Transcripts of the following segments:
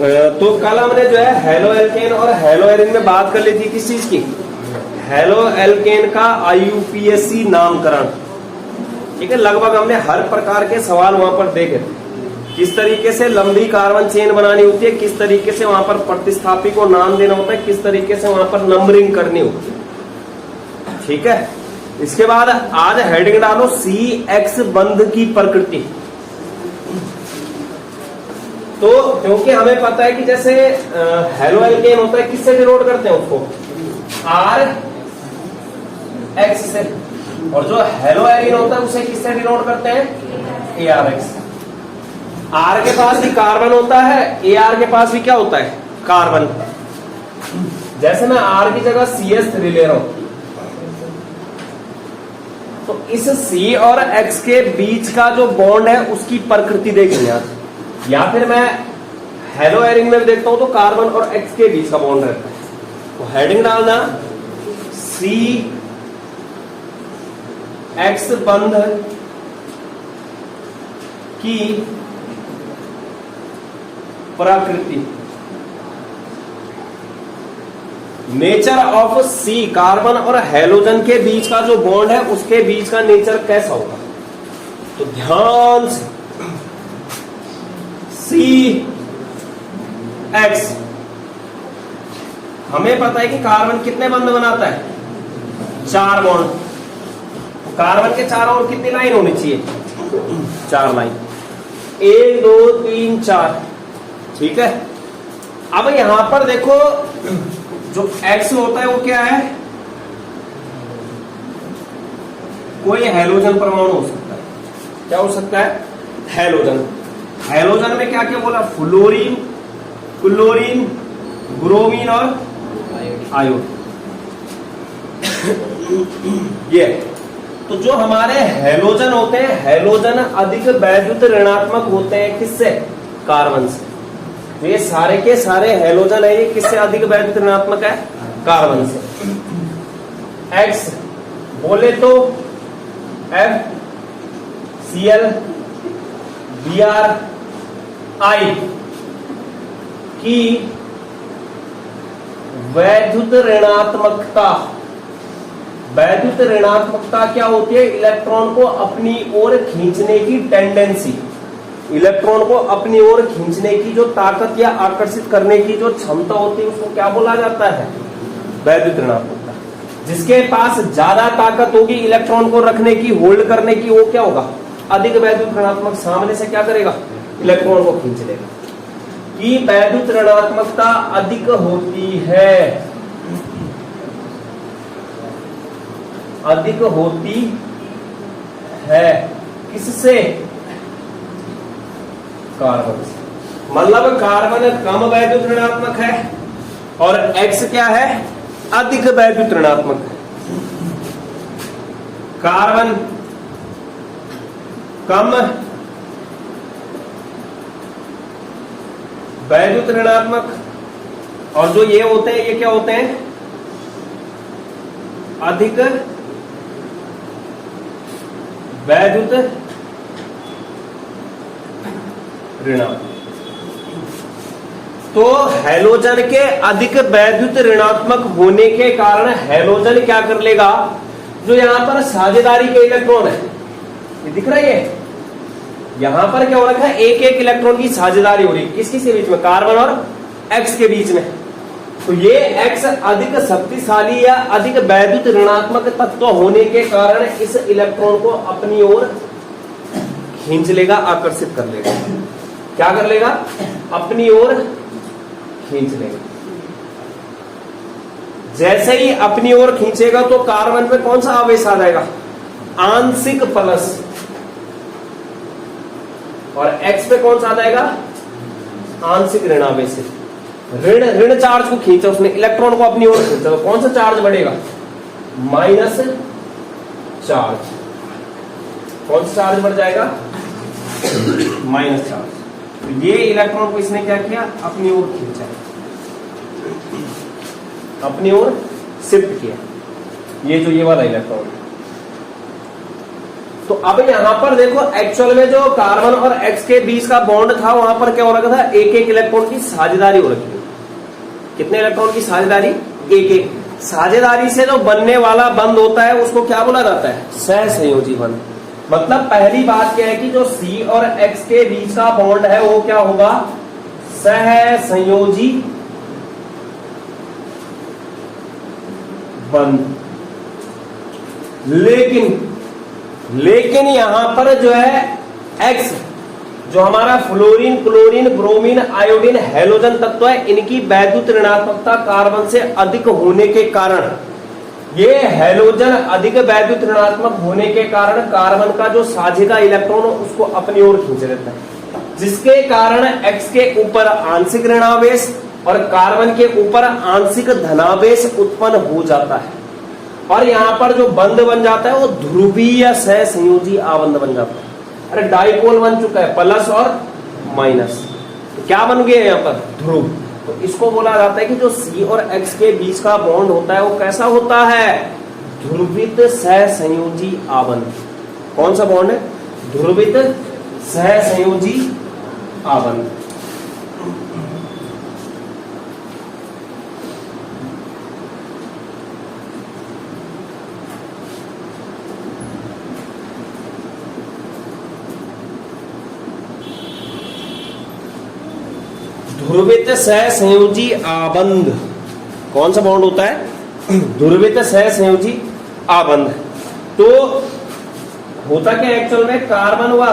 तो कल हमने जो है हेलो एल्केन और हेलो एरिन में बात कर ली थी किस चीज की, हेलो एल्केन का IUPAC नामकरण। ठीक है, लगभग हमने हर प्रकार के सवाल वहां पर देखे थे, किस तरीके से लंबी कार्बन चेन बनानी होती है, किस तरीके से वहां पर प्रतिस्थापी को नाम देना होता है, किस तरीके से वहां पर नंबरिंग करनी होती है। ठीक है, इसके बाद आज हेडिंग डालो CX बंध की प्रकृति। तो क्योंकि हमें पता है कि जैसे हेलो एल्केन होता है, किससे डिनोट करते हैं उसको, RX से, और जो हेलो एरिन होता है उसे किससे डिनोट करते हैं, ARX। R के पास भी कार्बन होता है, AR के पास भी क्या होता है, कार्बन। जैसे मैं R की जगह CH3 ले रहा हूं, तो इस C और X के बीच का जो बॉन्ड है उसकी प्रकृति देखेंगे आज। या फिर मैं हेलो एरिन में देखता हूं तो कार्बन और X के बीच का बॉन्ड रहता है। तो हेडिंग डालना CX बंध की प्रकृति। नेचर ऑफ C, कार्बन और हेलोजन के बीच का जो बॉन्ड है उसके बीच का नेचर कैसा होगा। तो ध्यान से CX, हमें पता है कि कार्बन कितने बंध बनाता है, 4 बॉन्ड। तो कार्बन के चारों ओर कितनी लाइन होनी चाहिए, 4 लाइन, 1 2 3 4। ठीक है, अब यहां पर देखो जो X होता है वो क्या है, कोई हेलोजन परमाणु हो सकता है। क्या हो सकता है, हेलोजन। हेलोजन में क्या क्या बोला, फ्लोरीन, क्लोरीन, ब्रोमीन और आयोडीन। ये तो जो हमारे हेलोजन होते हैं, हेलोजन अधिक वैद्युत ऋणात्मक होते हैं किससे, कार्बन से। तो ये सारे के सारे हेलोजन है, ये किससे अधिक वैद्युत ऋणात्मक है, कार्बन से। X बोले तो FCl Br(I) की वैद्युत ऋणात्मकता। वैद्युत ऋणात्मकता क्या होती है, इलेक्ट्रॉन को अपनी ओर खींचने की टेंडेंसी, इलेक्ट्रॉन को अपनी ओर खींचने की जो ताकत या आकर्षित करने की जो क्षमता होती है उसको क्या बोला जाता है, वैद्युत ऋणात्मकता। जिसके पास ज्यादा ताकत होगी इलेक्ट्रॉन को रखने की, होल्ड करने की, वो क्या होगा, अधिक वैद्युत ऋणात्मक, सामने से क्या करेगा, इलेक्ट्रॉन को खींच लेगा। कि वैद्युत ऋणात्मकता अधिक होती है, अधिक होती है किससे, कार्बन से। मतलब कार्बन कम वैद्युत ऋणात्मक है और X क्या है, अधिक वैद्युत ऋणात्मक है। कार्बन कम वैद्युत ऋणात्मक, और जो ये होते हैं ये क्या होते हैं, अधिक वैद्युत ऋणात्मक। तो हेलोजन के अधिक वैद्युत ऋणात्मक होने के कारण हेलोजन क्या कर लेगा, जो यहां पर साझेदारी के इलेक्ट्रॉन है, ये दिख रहा है, यहां पर क्या हो रखा है, एक एक इलेक्ट्रॉन की साझेदारी हो रही है, किस किसके बीच में, कार्बन और X के बीच में। तो ये X अधिक शक्तिशाली या अधिक वैद्युत ऋणात्मक तत्व होने के कारण इस इलेक्ट्रॉन को अपनी ओर खींच लेगा, आकर्षित कर लेगा। क्या कर लेगा, अपनी ओर खींच लेगा। जैसे ही अपनी ओर खींचेगा तो कार्बन पे कौन सा आवेश आ जाएगा, आंशिक प्लस, और X पे कौन सा आ जाएगा, आंशिक ऋणावेश। ऋण चार्ज को खींचा उसने, इलेक्ट्रॉन को अपनी ओर खींचा, तो कौन सा चार्ज बढ़ेगा, माइनस चार्ज। कौन सा चार्ज बढ़ जाएगा, माइनस चार्ज। तो ये इलेक्ट्रॉन को इसने क्या किया, अपनी ओर खींचा, अपनी ओर शिफ्ट किया, ये जो ये वाला इलेक्ट्रॉन। तो अब यहां पर देखो एक्चुअल में जो कार्बन और एक्स के बीच का बॉन्ड था वहां पर क्या हो रखा था, एक एक इलेक्ट्रॉन की साझेदारी हो रखी है। कितने इलेक्ट्रॉन की साझेदारी, एक एक। साझेदारी से जो बनने वाला बंध होता है उसको क्या बोला जाता है, सहसंयोजी बंध। मतलब पहली बात क्या है कि जो सी और एक्स के बीच का बॉन्ड है वो क्या होगा, सहसंयोजी बंध। लेकिन यहां पर जो है एक्स, जो हमारा fluorine, chlorine, bromine, iodine, halogen तत्व है, इनकी वैद्युत ऋणात्मकता कार्बन से अधिक होने के कारण, ये हैलोजन अधिक वैद्युत ऋणात्मक होने के कारण कार्बन का जो साझेदा इलेक्ट्रॉन उसको अपनी ओर खींच लेता है, जिसके कारण एक्स के ऊपर आंशिक ऋणावेश और कार्बन के ऊपर आंशिक धनावेश उत्पन्न हो जाता है। और यहां पर जो बंध बन जाता है वो ध्रुवीय सहसंयोजी आबंध बन जाता है। अरे डाइपोल बन चुका है, प्लस और माइनस, तो क्या बन गया यहां पर, ध्रुव। तो इसको बोला जाता है कि जो सी और एक्स के बीच का बॉन्ड होता है वो कैसा होता है, ध्रुवित सहसंयोजी आबंध। कौन सा बॉन्ड है, ध्रुवित सहसंयोजी आबंध। ध्रुवित सहसंयोजी आबंध कौन सा बॉन्ड होता है, ध्रुवित सहसंयोजी आबंध। तो होता क्या एक्चुअल में, कार्बन व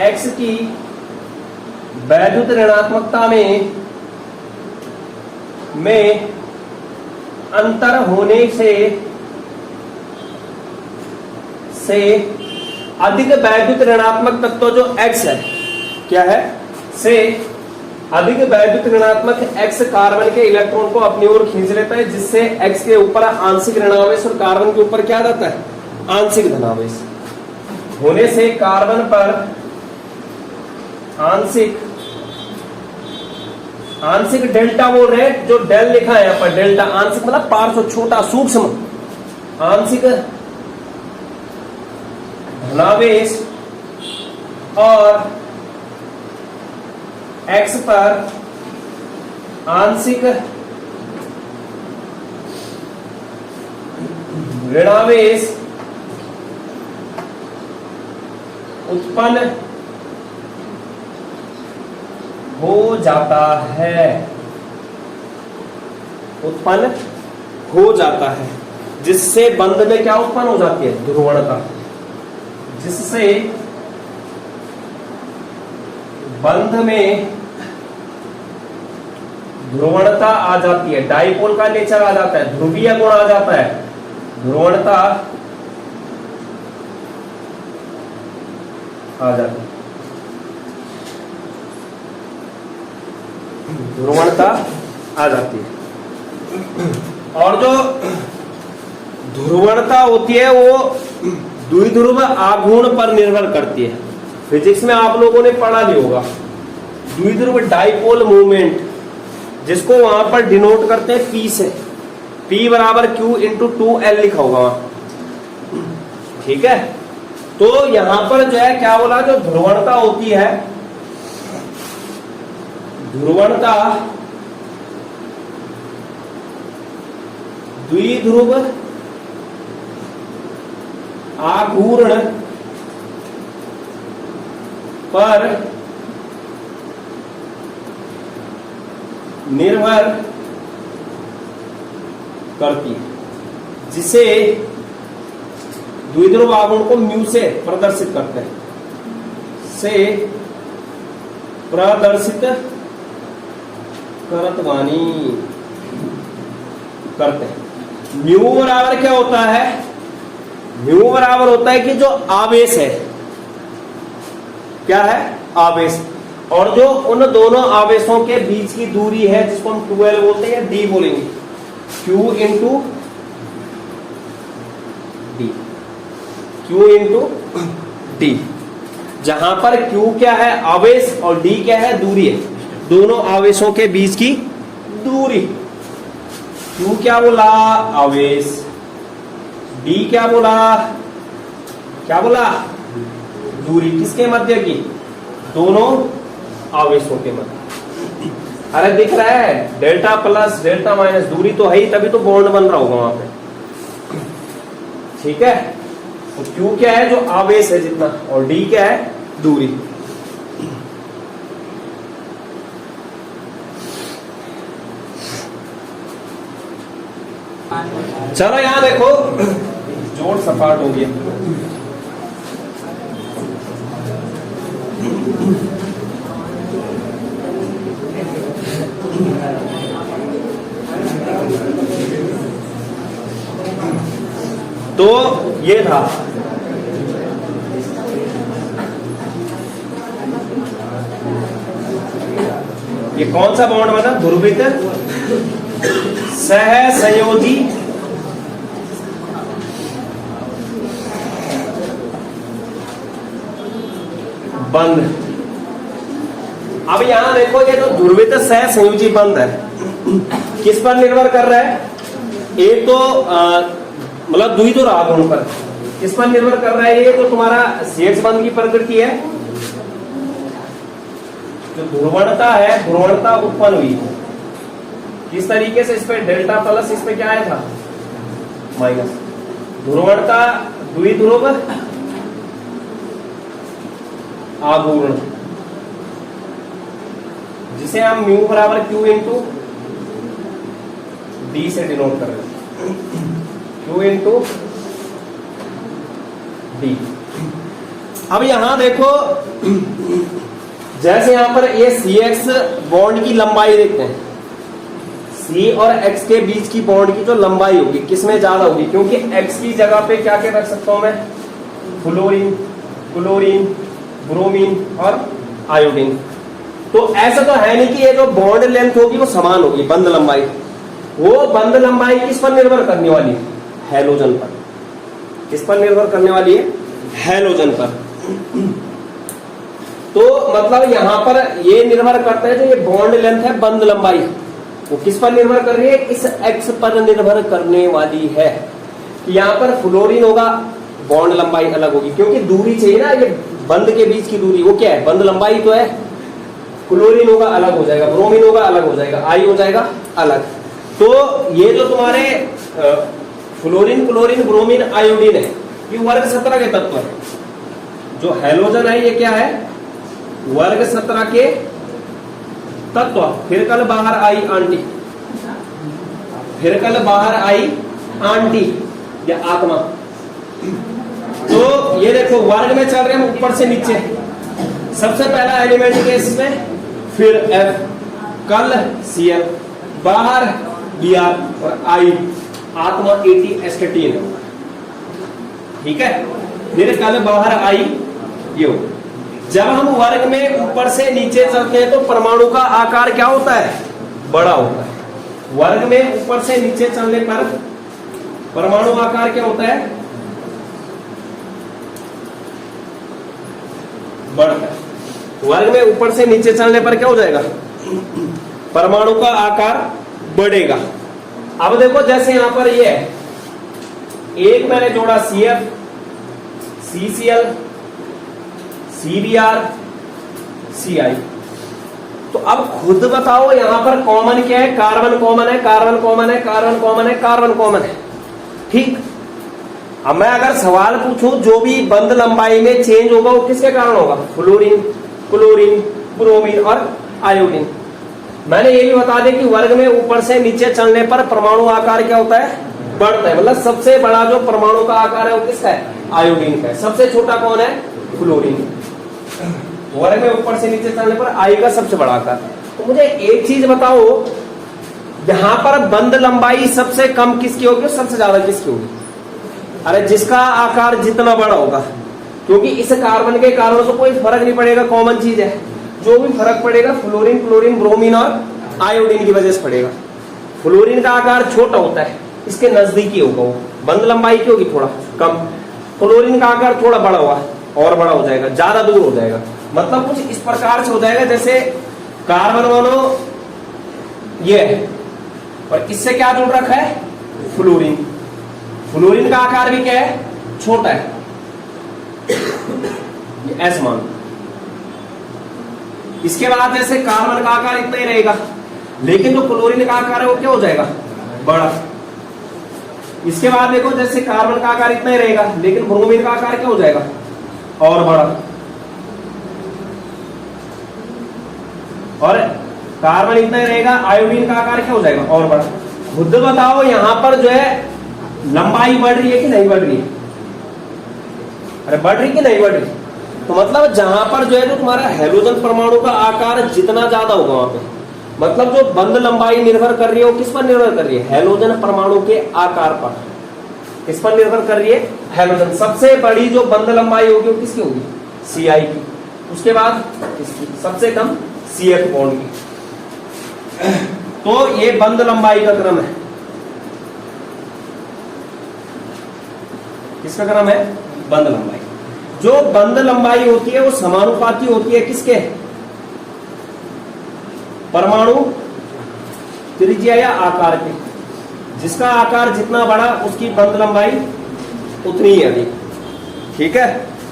एक्स की वैद्युत ऋणात्मकता में अंतर होने से अधिक वैद्युत ऋणात्मक तत्व जो एक्स है, क्या है, से अधिक वैद्युत ऋणात्मक एक्स कार्बन के इलेक्ट्रॉन को अपनी ओर खींच लेता है, जिससे एक्स के ऊपर आंशिक ऋणावेश और कार्बन के ऊपर क्या जाता है, आंशिक धनावेश होने से कार्बन पर आंशिक डेल्टा बोल रहे हैं, जो डेल लिखा है यहाँ पर, डेल्टा आंशिक मतलब पार्श्व, छोटा, सूक्ष्म आंशिक धनावेश और एक्स पर आंशिक ऋणावेश उत्पन्न हो जाता है, जिससे बंध में क्या उत्पन्न हो जाती है, ध्रुवणता, जिससे बंध में ध्रुवणता आ जाती है, डाइपोल का नेचर आ जाता है, ध्रुवीय गुण आ जाता है, ध्रुवणता आ जाती है, ध्रुवणता आ जाती है। और जो ध्रुवणता होती है वो द्विध्रुव आघूर्ण पर निर्भर करती है। फिजिक्स में आप लोगों ने पढ़ा भी होगा, द्विध्रुव डाइपोल मूवमेंट, जिसको वहां पर डिनोट करते हैं P से, P बराबर Q इंटू 2L लिखा होगा वहां, ठीक है। तो यहां पर जो है क्या बोला, जो ध्रुवणता होती है, ध्रुवणता द्विध्रुव आघूर्ण पर निर्भर करती है, जिसे द्विध्रुव आघूर्ण को म्यू से प्रदर्शित करते हैं, करते हैं। म्यू बराबर क्या होता है, म्यू बराबर होता है कि जो आवेश है, क्या है, आवेश, और जो उन दोनों आवेशों के बीच की दूरी है जिसको हम 2L बोलते हैं, D बोलेंगे, Q इंटू डी, जहां पर Q क्या है, आवेश, और D क्या है, दूरी है, दोनों आवेशों के बीच की दूरी। Q क्या बोला, आवेश, D क्या बोला, क्या बोला? दूरी किसके मध्य की? दोनों आवेशों के मध्य। अरे दिख रहा है, डेल्टा प्लस डेल्टा माइनस, दूरी तो है ही, तभी तो बॉन्ड बन रहा होगा वहां पे। ठीक है, तो Q क्या है? जो आवेश है जितना, और D क्या है? दूरी। चलो यहां देखो, जोड़ सपाट हो गया। तो ये था, ये कौन सा बॉन्ड बना? ध्रुवित सहसंयोजी बंध। अब यहां देखो, ये जो ध्रुवित सहसंयोजी बंध है किस पर निर्भर कर रहा है? एक तो मतलब द्विध्रुव आघूर्ण पर। किस पर निर्भर कर रहा है? ये तो तुम्हारा CH बंध की प्रकृति है, जो ध्रुवणता है, ध्रुवणता उत्पन्न हुई किस तरीके से? इस पे डेल्टा प्लस, इस पे क्या आया था? माइनस। ध्रुवणता द्विध्रुव आघूर्ण, जिसे हम म्यू बराबर Q इंटू डी से डिनोट कर रहे हैं। Q into D. अब यहां देखो, जैसे यहां पर ये CX बॉन्ड की लंबाई देखते हैं, C और X के बीच की बॉन्ड की जो लंबाई होगी किसमें ज्यादा होगी? क्योंकि X की जगह पे क्या क्या रख सकता हूं मैं? फ्लोरीन, क्लोरीन, ब्रोमीन और आयोडीन। तो ऐसा तो है नहीं कि ये जो बॉन्ड लेंथ होगी वो समान होगी, बंध लंबाई। वो बंध लंबाई किस पर निर्भर करने वाली है? हैलोजन पर। किस पर निर्भर करने वाली है? हैलोजन पर। तो मतलब यहां पर ये निर्भर करता है, जो ये बॉन्ड लेंथ है, बंध लंबाई, वो किस पर निर्भर कर रही है? इस X पर निर्भर करने वाली है। यहां पर फ्लोरीन होगा, बॉन्ड लंबाई अलग होगी, क्योंकि दूरी चाहिए ना, ये बंध के बीच की दूरी, वो क्या है? बंध लंबाई तो है। क्लोरीन होगा, अलग हो जाएगा, ब्रोमीन होगा, अलग हो जाएगा, आई हो जाएगा अलग। तो ये जो तुम्हारे फ्लोरीन, क्लोरीन, ब्रोमीन, आयोडीन है, ये वर्ग 17 के तत्व है। जो हैलोजन है ये क्या है? वर्ग 17 के तत्व। फिर कल बाहर आई आंटी, फिर कल बाहर आई आंटी या आत्मा। तो ये देखो, वर्ग में चल रहे हैं ऊपर से नीचे। सबसे पहला एलिमेंट केस में, फिर F, कल Cl, बाहर Br और I, आत्मा ATST। ठीक है, फिर कल बाहर आई ये। जब हम वर्ग में ऊपर से नीचे चलते हैं तो परमाणु का आकार क्या होता है? बड़ा होता है। वर्ग में ऊपर से नीचे चलने पर परमाणु आकार क्या होता है? बढ़ता है। वर्ग में ऊपर से नीचे चलने पर क्या हो जाएगा? परमाणु का आकार बढ़ेगा। अब देखो, जैसे यहां पर ये है, एक मैंने जोड़ा CF, CCl, CBr, CI। तो अब खुद बताओ यहां पर कॉमन क्या है? कार्बन कॉमन है, कार्बन कॉमन है, कार्बन कॉमन है, कार्बन कॉमन है। ठीक। अब मैं अगर सवाल पूछूं, जो भी बंध लंबाई में चेंज होगा वो किसके कारण होगा? फ्लोरीन, क्लोरीन, ब्रोमीन और आयोडीन। मैंने ये भी बता दिया कि वर्ग में ऊपर से नीचे चलने पर परमाणु आकार क्या होता है? बढ़ता है। मतलब सबसे बड़ा जो परमाणु का आकार है वो किसका है? आयोडीन का है। सबसे छोटा कौन है? फ्लोरीन। वर्ग में ऊपर से नीचे चलने पर आई का सबसे बड़ा आकार। तो मुझे एक चीज बताओ, यहां पर बंध लंबाई सबसे कम किसकी होगी और सबसे ज्यादा किसकी होगी? अरे जिसका आकार जितना बड़ा होगा, क्योंकि इस कार्बन के कारण तो कोई फर्क नहीं पड़ेगा, कॉमन चीज है। जो भी फर्क पड़ेगा फ्लोरीन, क्लोरीन, ब्रोमीन और आयोडीन की वजह से पड़ेगा। फ्लोरीन का आकार छोटा होता है, इसके नजदीकी होगा, वो बंध लंबाई की होगी थोड़ा कम। क्लोरीन का आकार थोड़ा बड़ा हुआ और बड़ा हो जाएगा, ज्यादा दूर हो जाएगा। मतलब कुछ इस प्रकार से हो जाएगा जैसे कार्बन मोनो ये है और इससे क्या जुड़ रखा है? फ्लोरीन। फ्लोरीन का आकार भी क्या है? छोटा है। ऐसे मान लो। इसके बाद जैसे कार्बन का आकार इतना ही रहेगा, लेकिन जो क्लोरीन का आकार है वो क्या हो जाएगा, बड़ा। इसके बाद देखो जैसे कार्बन का आकार इतना ही रहेगा, लेकिन ब्रोमीन का आकार क्या हो जाएगा, और बड़ा। और कार्बन इतना ही रहेगा, आयोडीन का आकार क्या हो जाएगा, और बड़ा। खुद बताओ यहां पर जो है लंबाई बढ़ रही है कि नहीं बढ़ रही है? अरे बढ़ रही कि नहीं बढ़ रही? तो मतलब जहां पर जो है जो तुम्हारा हेलोजन परमाणु का आकार जितना ज्यादा होगा वहां पे, मतलब जो बंद लंबाई निर्भर कर रही है वो किस पर निर्भर कर रही है, हेलोजन परमाणु के आकार पर। किस पर निर्भर कर रही है, हेलोजन। सबसे बड़ी जो बंद लंबाई होगी वो किसकी होगी, Ci की। उसके बाद इसकी सबसे कम CF बॉन्ड की। तो ये बंद लंबाई का क्रम है। किसका क्रम है, बंद लंबाई। जो बंद लंबाई होती है वो समानुपाती होती है किसके, परमाणु त्रिज्या या आकार के। जिसका आकार जितना बड़ा उसकी बंद लंबाई उतनी ही अधिक। ठीक है,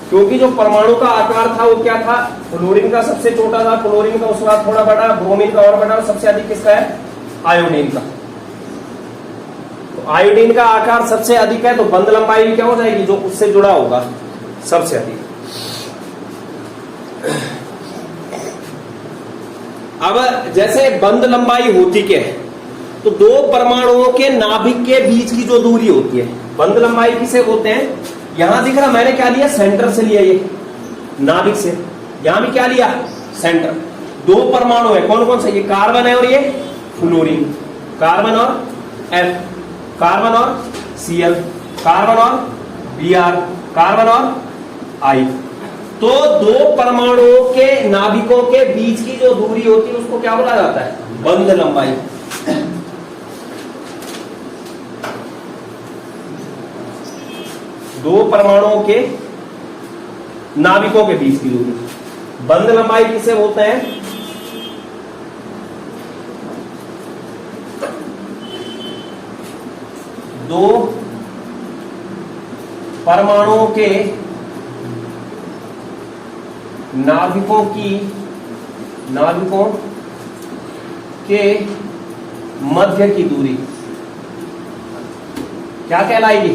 क्योंकि जो परमाणु का आकार था वो क्या था, फ्लोरीन का सबसे छोटा था, क्लोरीन का उसके बाद थोड़ा बड़ा, ब्रोमीन का और बड़ा, और सबसे अधिक किसका है, आयोडीन का। तो आयोडीन का आकार सबसे अधिक है, तो बंद लंबाई भी क्या हो जाएगी, जो उससे जुड़ा होगा सबसे अधिक। अब जैसे बंद लंबाई होती क्या है, तो दो परमाणुओं के नाभिक के बीच की जो दूरी होती है, बंद लंबाई किसे बोलते हैं। यहां दिख रहा, मैंने क्या लिया, सेंटर से लिया, ये नाभिक से। यहां भी क्या लिया, सेंटर। दो परमाणु है, कौन कौन से, ये कार्बन है और ये फ्लोरीन। कार्बन और F, कार्बन और Cl, कार्बन और Br, कार्बन और I। तो दो परमाणुओं के नाभिकों के बीच की जो दूरी होती है उसको क्या बोला जाता है, बंद लंबाई। दो परमाणुओं के नाभिकों के बीच की दूरी बंद लंबाई किसे बोलते हैं, दो परमाणुओं के नाभिकों के मध्य की दूरी क्या कहलाएगी,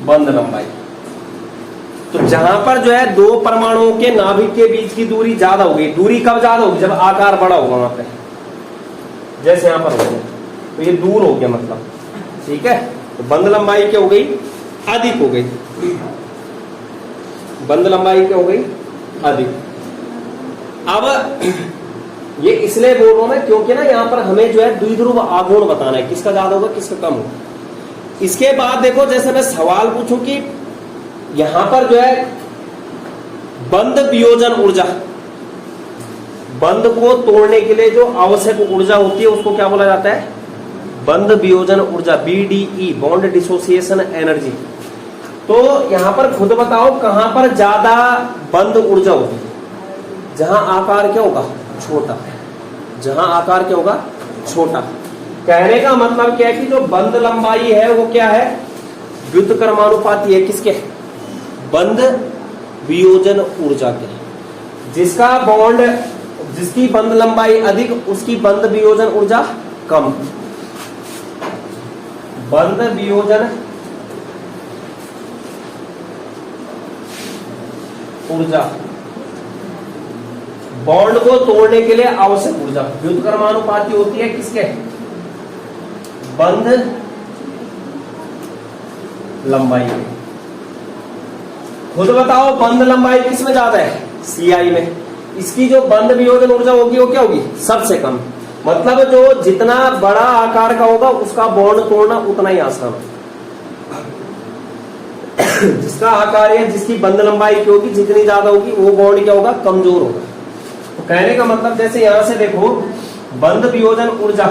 बंद लंबाई। तो जहां पर जो है दो परमाणुओं के नाभिक के बीच की दूरी ज्यादा होगी, दूरी कब ज्यादा होगी, जब आकार बड़ा होगा वहां पे, जैसे यहां पर हो गया, तो ये दूर हो गया मतलब। ठीक है, तो बंद लंबाई क्या हो गई, अधिक हो गई। बंद लंबाई क्या हो गई, अधिक। अब ये इसलिए बोल रहा हूं मैं क्योंकि ना यहां पर हमें जो है द्विध्रुव आघूर्ण बताना है, किसका ज्यादा होगा किसका कम होगा। इसके बाद देखो, जैसे मैं सवाल पूछूं कि यहां पर जो है बंद वियोजन ऊर्जा, बंद को तोड़ने के लिए जो आवश्यक ऊर्जा होती है उसको क्या बोला जाता है, बंद वियोजन ऊर्जा, BDE, बॉन्ड डिसोसिएशन एनर्जी। तो यहां पर खुद बताओ कहां पर ज्यादा बंद ऊर्जा होगी, जहां आकार क्या होगा, छोटा। जहां आकार क्या होगा, छोटा। कहने का मतलब क्या है कि जो बंद लंबाई है वो क्या है, व्युत्क्रमानुपाती है किसके, बंद वियोजन ऊर्जा के। जिसका बॉन्ड, जिसकी बंद लंबाई अधिक उसकी बंद वियोजन ऊर्जा कम। बंद वियोजन ऊर्जा, बॉन्ड को तोड़ने के लिए आवश्यक ऊर्जा व्युत्क्रमानुपाती होती है किसके, बंद लंबाई में। खुद बताओ बंद लंबाई किस में ज्यादा है, Ci में। इसकी जो बंद वियोजन ऊर्जा होगी वो क्या होगी, सबसे कम। मतलब जो जितना बड़ा आकार का होगा उसका बॉन्ड तोड़ना उतना ही आसान है। जिसका आकार है, जिसकी बंद लंबाई की होगी जितनी ज्यादा होगी वो बॉन्ड क्या होगा, कमजोर होगा। तो कहने का मतलब जैसे यहां से देखो, बंद वियोजन ऊर्जा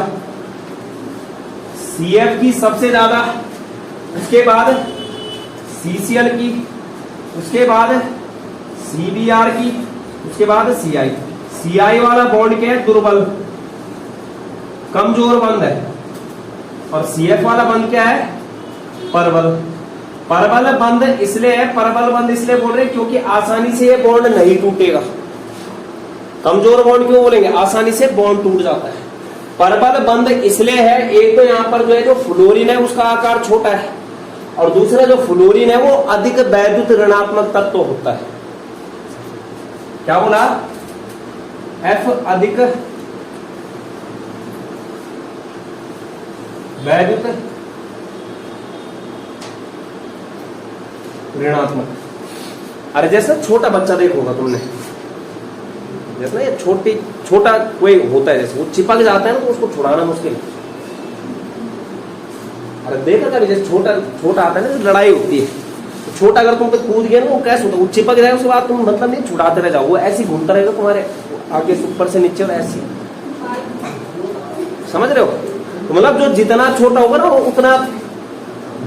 CF की सबसे ज्यादा, उसके बाद CCl की, उसके बाद CBr की, उसके बाद Ci। Ci वाला बॉन्ड क्या है, दुर्बल, कमजोर बंद है। और CF वाला बंद क्या है, प्रबल। परबल बंद इसलिए है, परबल बंद इसलिए बोल रहे हैं क्योंकि आसानी से ये बॉन्ड नहीं टूटेगा। कमजोर बॉन्ड क्यों बोलेंगे? आसानी से बॉन्ड टूट जाता है। परबल बंद इसलिए है, एक तो यहाँ पर जो है जो फ्लोरीन है उसका आकार छोटा है, और दूसरा जो फ्लोरीन है वो अधिक वैद्युत ऋणात्मक तत्व होता है। क्या बोला? F अधिक वैद्युत ऋणात्मक। अरे जैसे छोटा बच्चा देखोगा तुमने, जैसे ये छोटा कोई होता है, जैसे वो चिपक जाता है ना तो उसको छुड़ाना मुश्किल है। अरे देखा था जैसे छोटा आता है ना, लड़ाई होती है तो छोटा अगर तुम पे कूद गया ना वो कैसे होता है, वो चिपक जाएगा, उसके बाद तुम मतलब नहीं छुड़ाते रह जाओ, वो ऐसे घूमता रहेगा तुम्हारे आगे से ऊपर से नीचे और ऐसी। समझ रहे हो? तो मतलब जो जितना छोटा होगा ना वो उतना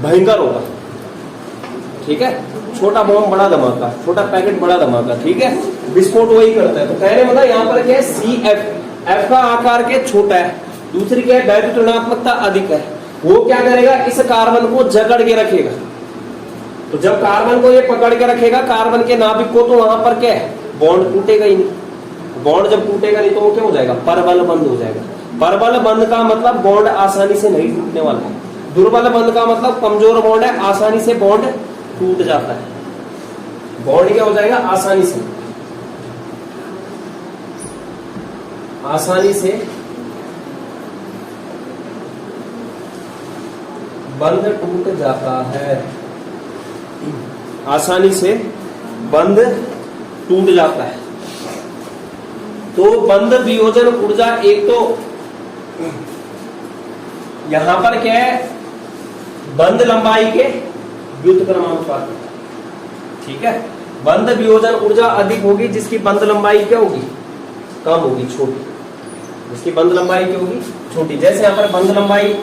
भयंकर होगा। ठीक है, छोटा बॉम्ब बड़ा धमाका, छोटा पैकेट बड़ा धमाका। ठीक है, विस्फोट वही करता है। तो कहने मतलब यहाँ पर क्या है, CF, F का आकार क्या छोटा है, दूसरी क्या है वैद्युत ऋणात्मकता अधिक है। वो क्या करेगा, इस कार्बन को जकड़ के रखेगा। तो जब कार्बन को ये पकड़ के रखेगा, कार्बन के नाभिक को, तो वहां पर क्या है, बॉन्ड टूटेगा ही नहीं। बॉन्ड जब टूटेगा नहीं तो वो क्या हो जाएगा, परबल बंद हो जाएगा। परबल बंद का मतलब बॉन्ड आसानी से नहीं टूटने वाला है। दुर्बल बंद का मतलब कमजोर बॉन्ड है, आसानी से बॉन्ड टूट जाता है। बॉन्ड क्या हो जाएगा, आसानी से बंद टूट जाता है, आसानी से बंद टूट जाता है। तो बंद वियोजन ऊर्जा, एक तो यहां पर क्या है, बंद लंबाई के व्युत्क्रमानुपात। ठीक है, बंद वियोजन ऊर्जा अधिक होगी जिसकी बंद लंबाई क्या होगी, कम होगी, छोटी। जिसकी बंद लंबाई क्या होगी, छोटी। जैसे यहां पर बंद लंबाई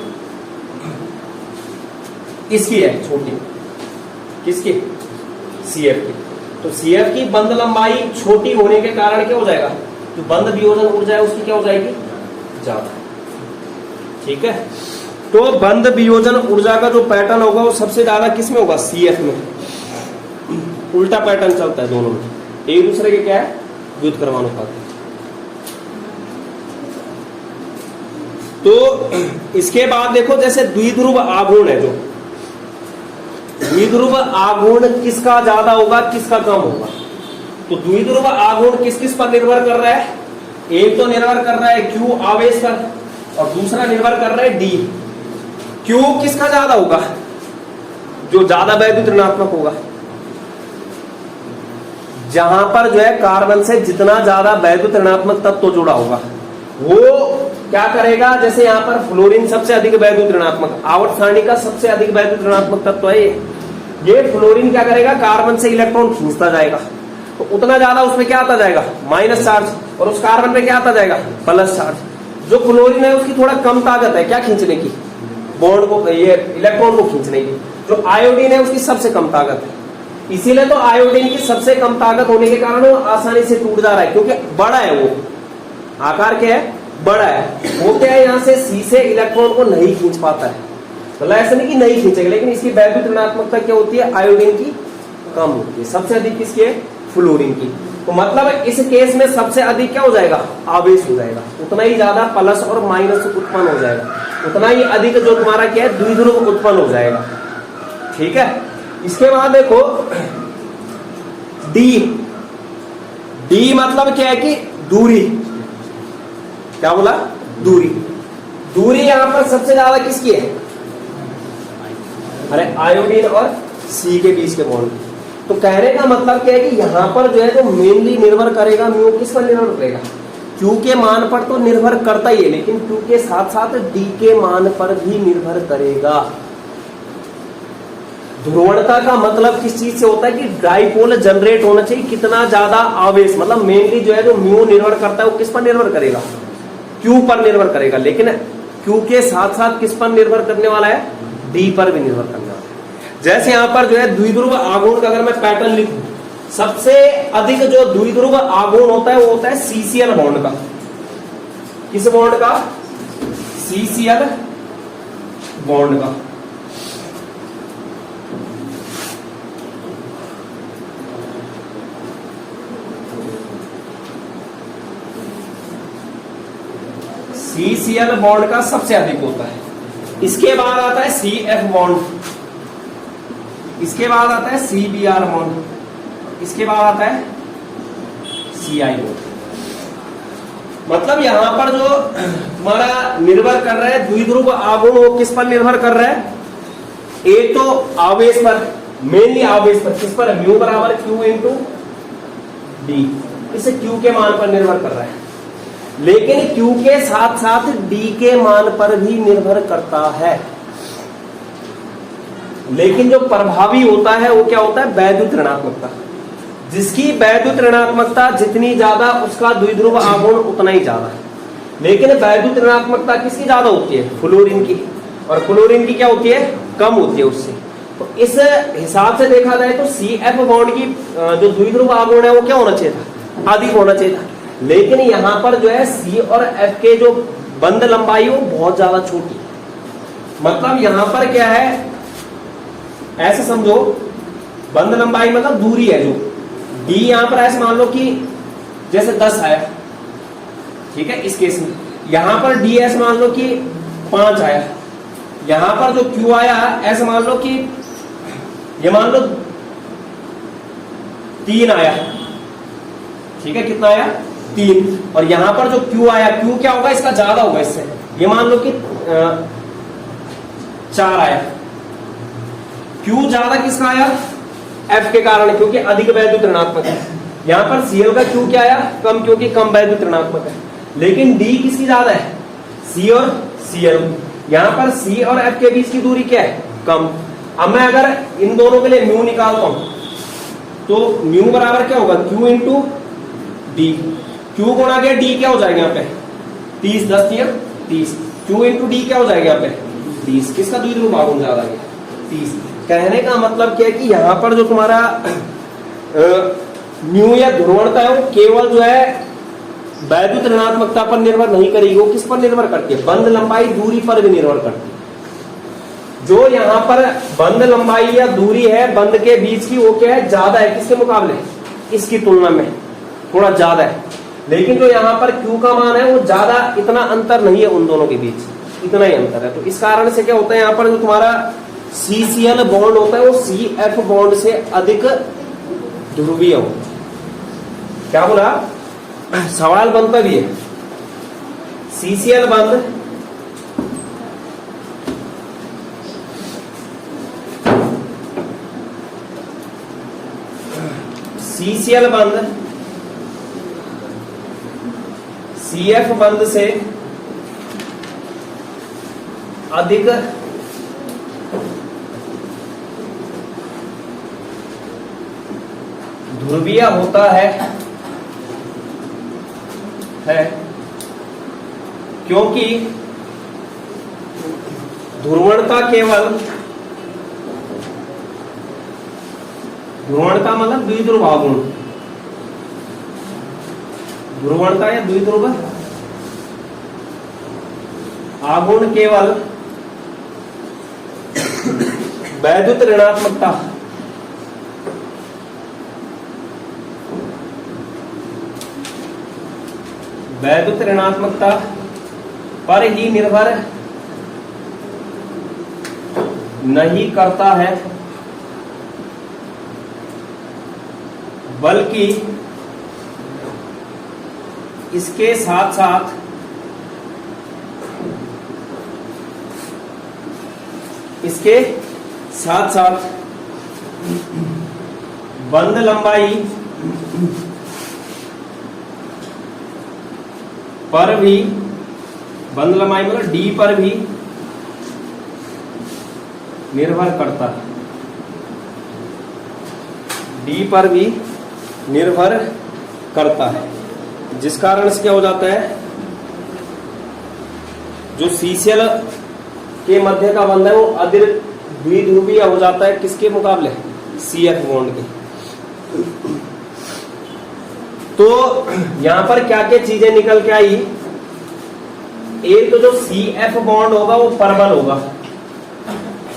इसकी है छोटी, किसकी, CF की। तो CF की बंद लंबाई छोटी होने के कारण क्या हो जाएगा, जो बंद वियोजन ऊर्जा है उसकी क्या हो जाएगी, ज्यादा। ठीक है, तो बंद वियोजन ऊर्जा का जो पैटर्न होगा वो सबसे ज्यादा किस में होगा, CF में। उल्टा पैटर्न चलता है दोनों में, एक दूसरे के क्या है, व्युत्क्रमानुपात। तो इसके बाद देखो, जैसे द्विध्रुव आघूर्ण है, जो द्विध्रुव आघूर्ण किसका ज्यादा होगा, किसका कम होगा। तो द्विध्रुव आघूर्ण किस किस पर निर्भर कर रहा है, एक तो निर्भर कर रहा है Q आवेश पर, और दूसरा निर्भर कर रहा है D। Q किसका ज्यादा होगा, जो ज्यादा वैद्युत ऋणात्मक होगा। जहां पर जो है कार्बन से जितना ज्यादा वैद्युत ऋणात्मक तत्व जुड़ा होगा वो क्या करेगा, जैसे यहाँ पर फ्लोरीन सबसे अधिक वैद्युत ऋणात्मक, आवर्त सारणी का सबसे अधिक वैद्युत ऋणात्मक तत्व है ये फ्लोरीन क्या करेगा, कार्बन से इलेक्ट्रॉन खींचता जाएगा, तो उतना ज्यादा उसमें क्या आता जाएगा, माइनस चार्ज, और उस कार्बन पे क्या आता जाएगा, प्लस चार्ज। जो फ्लोरीन है उसकी थोड़ा कम ताकत है क्या खींचने की, बॉन्ड को, ये इलेक्ट्रॉन को खींचने की। जो आयोडीन है उसकी सबसे कम ताकत है, इसीलिए तो आयोडीन की सबसे कम ताकत होने के कारण वो आसानी से टूट जा रहा है, क्योंकि बड़ा है, वो आकार क्या है, बड़ा है। वो क्या है, यहाँ से C से इलेक्ट्रॉन को नहीं खींच पाता है, मतलब ऐसा नहीं कि नहीं खींचेगा, लेकिन इसकी वैद्युत ऋणात्मकता क्या होती है, आयोडीन की कम होती है। सबसे अधिक किसकी है, फ्लोरीन की। तो मतलब इस केस में सबसे अधिक क्या हो जाएगा, आवेश हो जाएगा, उतना ही ज्यादा प्लस और माइनस उत्पन्न हो जाएगा, उतना ही अधिक जो तुम्हारा क्या है, द्विध्रुव उत्पन्न हो जाएगा। ठीक है, इसके बाद देखो डी मतलब क्या है कि दूरी, क्या बोला, दूरी यहां पर सबसे ज्यादा किसकी है, अरे आयोडीन और C के बीच के बॉन्ड। तो कहने का मतलब क्या है कि यहां पर जो है जो मेनली निर्भर करेगा, म्यू किस पर निर्भर करेगा, Q के मान पर तो निर्भर करता ही है, लेकिन Q के साथ साथ D के मान पर भी निर्भर करेगा। ध्रुवणता का मतलब किस चीज से होता है कि डाइपोल जनरेट होना चाहिए, कितना ज्यादा आवेश, मतलब मेनली जो है जो म्यू निर्भर करता है वो किस पर निर्भर करेगा, Q पर निर्भर करेगा, लेकिन Q के साथ साथ किस पर निर्भर करने वाला है, D पर भी निर्भर करने वाला है। जैसे यहां पर जो है द्विध्रुव आघूर्ण का अगर मैं पैटर्न लिखूं, सबसे अधिक जो द्विध्रुव आघूर्ण होता है वो होता है CCl बॉन्ड का। किस बॉन्ड का, CCl बॉन्ड का। CCl बॉन्ड का सबसे अधिक होता है। इसके बाद आता है CF बॉन्ड, इसके बाद आता है CBr बॉन्ड, इसके बाद आता है CI बॉन्ड। मतलब यहां पर जो हमारा निर्भर कर रहा है द्विध्रुव आघूर्ण, वो किस पर निर्भर कर रहा है? एक तो आवेश पर, मेनली आवेश पर, किस पर? म्यू बराबर Q इंटू डी, इसे Q के मान पर निर्भर कर रहा है। लेकिन Q के साथ साथ D के मान पर भी निर्भर करता है। लेकिन जो प्रभावी होता है वो क्या होता है? वैद्युत ऋणात्मकता। जिसकी वैद्युत ऋणात्मकता जितनी ज्यादा, उसका द्विध्रुव आघूर्ण उतना ही ज्यादा है। लेकिन वैद्युत ऋणात्मकता किसकी ज्यादा होती है? फ्लोरीन की। और फ्लोरीन की क्या होती है? कम होती है उससे। तो इस हिसाब से देखा जाए तो CF बॉन्ड की जो द्विध्रुव आघूर्ण है वो क्या होना चाहिए था? अधिक होना चाहिए था। लेकिन यहां पर जो है C और F के जो बंध लंबाई वो बहुत ज्यादा छोटी है। मतलब यहां पर क्या है, ऐसे समझो, बंध लंबाई मतलब दूरी है जो D यहां पर ऐसे मान लो कि जैसे 10 आया, ठीक है, इस केस में यहां पर D ऐसे मान लो कि 5 आया, यहां पर जो Q आया ऐसे मान लो कि ये मान लो 3 आया, ठीक है, कितना आया? 3। और यहां पर जो Q आया, Q क्या होगा? इसका ज्यादा होगा इससे, ये मान लो कि 4 आया। Q ज्यादा किसका आया? F के कारण, क्योंकि अधिक वैद्युत ऋणात्मक है। यहां पर Cl का Q क्या आया? कम, क्योंकि कम वैद्युत ऋणात्मक है। लेकिन D किसकी ज्यादा है? C और Cl। यहां पर C और F के बीच की दूरी क्या है? कम। अब मैं अगर इन दोनों के लिए म्यू निकालता हूं तो म्यू बराबर क्या होगा? Q into D. Q गुणा के D क्या हो जाएगा यहाँ पे? 30, 10 या 30। Q इंटू डी क्या हो जाएगा यहाँ पे? 30। किसका द्विध्रुव आघूर्ण ज्यादा है? 30। कहने का मतलब क्या है कि यहाँ पर जो तुम्हारा म्यू या ध्रुवणता है वो केवल जो है वैद्युत ऋणात्मकता पर निर्भर नहीं करेगी, वो किस पर निर्भर करती है? बंध लंबाई, दूरी पर भी निर्भर करती है। जो यहाँ पर बंध लंबाई या दूरी है बंध के बीच की, वो क्या है? ज्यादा है। किसके मुकाबले? इसकी तुलना में थोड़ा ज्यादा है। लेकिन जो यहाँ पर Q का मान है वो ज्यादा, इतना अंतर नहीं है उन दोनों के बीच, इतना ही अंतर है। तो इस कारण से क्या होता है, यहाँ पर जो तुम्हारा CCl बॉन्ड होता है वो CF बॉन्ड से अधिक ध्रुवीय हो। क्या बोला? सवाल बनता भी है। CCl बंध CCl बंध CF बंध से अधिक ध्रुवीय होता है क्योंकि ध्रुवणता केवल, ध्रुवणता मतलब द्विध्रुव आघूर्ण, ध्रुवणता या द्विध्रुव आघूर्ण केवल वैद्युत ऋणात्मकता वैद्युत ऋणात्मकता पर ही निर्भर नहीं करता है, बल्कि इसके साथ साथ बंध लंबाई पर भी, बंध लंबाई मतलब D पर भी निर्भर करता है, D पर भी निर्भर करता है। जिस कारण से क्या हो जाता है, जो CCl के मध्य का बंध है वो अधिक द्विध्रुवीय हो जाता है। किसके मुकाबले? CF बॉन्ड के। तो यहां पर क्या क्या चीजें निकल के आई? एक तो जो CF बॉन्ड होगा वो परबल होगा।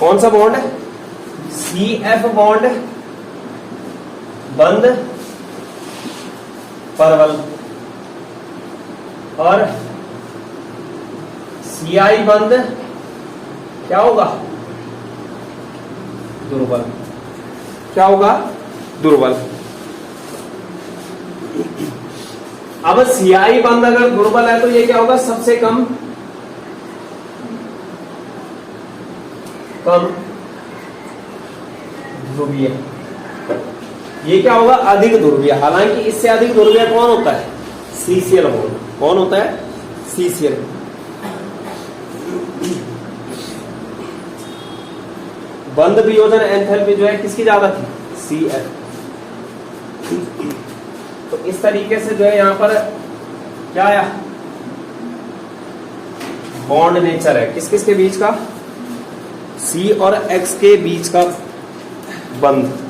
कौन सा बॉन्ड? CF बॉन्ड बंध परबल। और CI बंद क्या होगा, दुर्बल। क्या होगा, दुर्बल। अब CI बंद अगर दुर्बल है तो ये क्या होगा, सबसे कम ध्रुवीय। ये क्या होगा, अधिक ध्रुवीय। हालांकि इससे अधिक ध्रुवीय कौन होता है, CCl बॉन्ड। कौन होता है, CCl। बंद वियोजन एंथैल्पी जो है किसकी ज्यादा थी, Cl। तो इस तरीके से जो है यहां पर क्या आया, बॉन्ड नेचर है किस किस के बीच का, C और X के बीच का बंद।